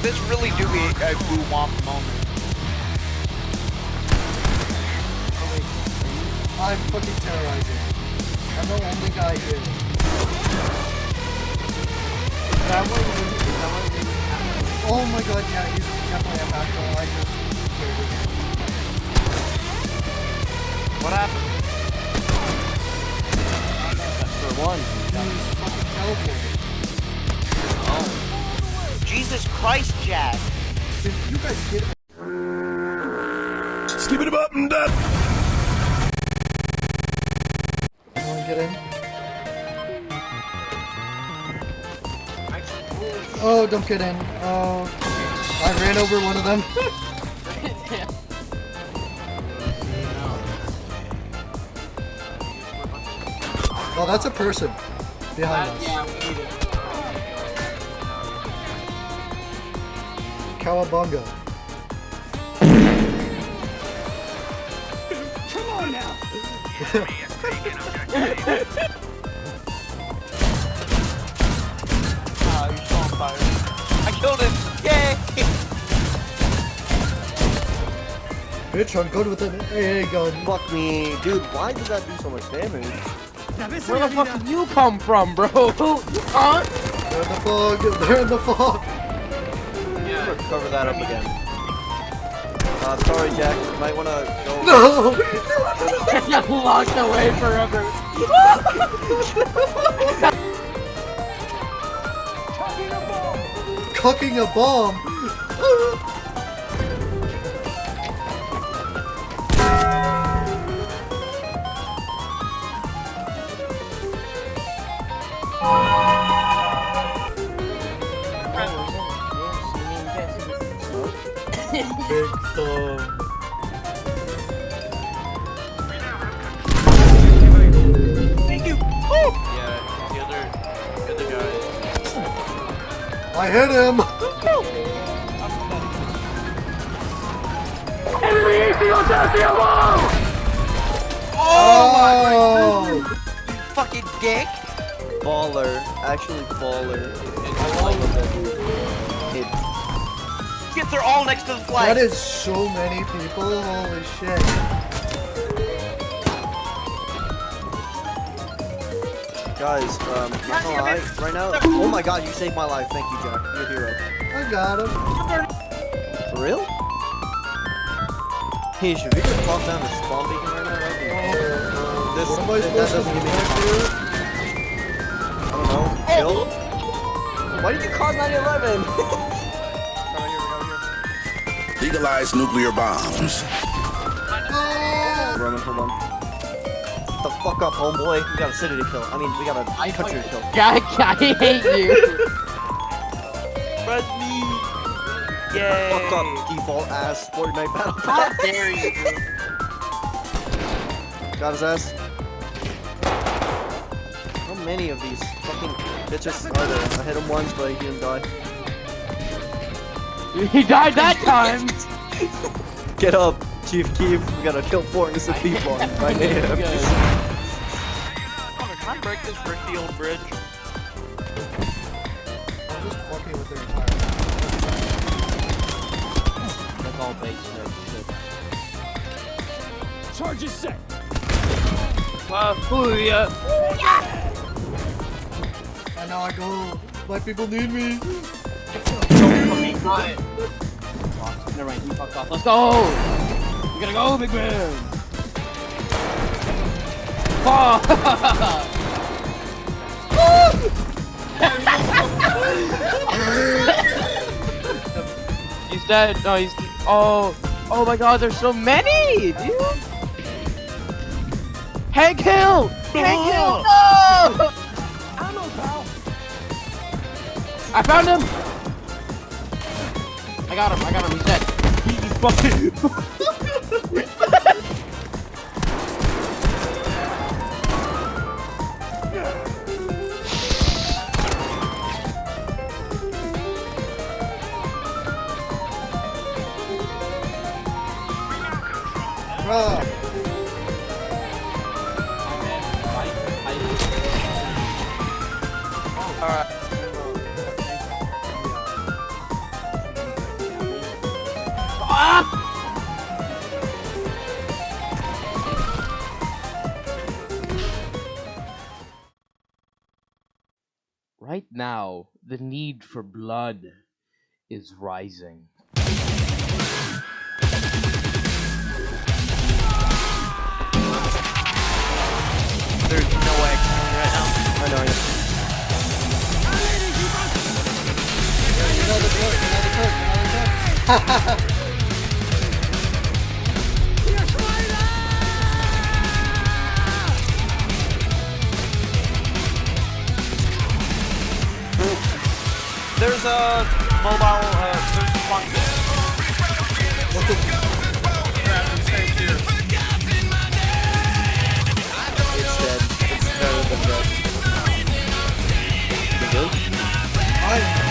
This really do be a boo womp moment. I'm fucking terrorizing. I'm the only guy here. Oh my god, yeah, he's definitely a macro. I just killed him. What happened? For one. He's fucking teleported. Oh. Jesus Christ, Jack. Did you guys get it? Skip it up and down. Anyone get in? Oh, don't get in. Oh, I ran over one of them. Oh, that's a person behind us. Yeah, we need it. Cowabunga. Come on now. Oh, you're so on fire. I killed him. Yay! Bitch, I'm good with an AA gun. Fuck me. Dude, why does that do so much damage? Where the fuck did you come from, bro? Huh? They're in the fog. They're in the fog. Yeah. Cover that up again. Sorry, Jack. You might wanna go. No! Got locked away forever. Cooking a bomb. Big thumb. Thank you. Oh! Yeah, the other guy. I hit him. Oh! Fucking dick. Baller. Actually, baller. I love it. Shit, they're all next to the flag. That is so many people. Holy shit. Guys, not gonna lie, right now. Oh my god, you saved my life. Thank you, Jack. You're a hero. I got him. For real? Hey, should we just pop down the spawn beacon right now? That'd be this, What am I that supposed to doesn't give me do? I don't know. Chill? Why did you cause 9/11? Legalize nuclear bombs. Roman, hold on. Shut the fuck up, homeboy. We got a city to kill. I mean, we got a country to kill. I hate you. Press me. Yay. Fuck up, default ass Fortnite battle How pass. dare you? Got his ass. How many of these fucking bitches are there? I hit him once, but he didn't die. He died that time. Get up, Chief Keef. We gotta kill 4 innocent people on my name. Can I break this rickety old bridge? I'm just fucking with their entire That's all base. Charges set. And now I go. My people need me. Never mind, you fucked off. Let's go! We gotta go, big man! Oh! He's dead. No, he's. Oh! Oh my god, there's so many! Dude! Hank Hill! Hank Hill! No! I found him! I got him, he's dead. He's fucking. Bruh. right now, the need for blood is rising. There's no way I can right now. I know. You know the joke, you know the joke, you know the joke. There's a mobile, there's a one. It's dead. It's better than dead. You good? I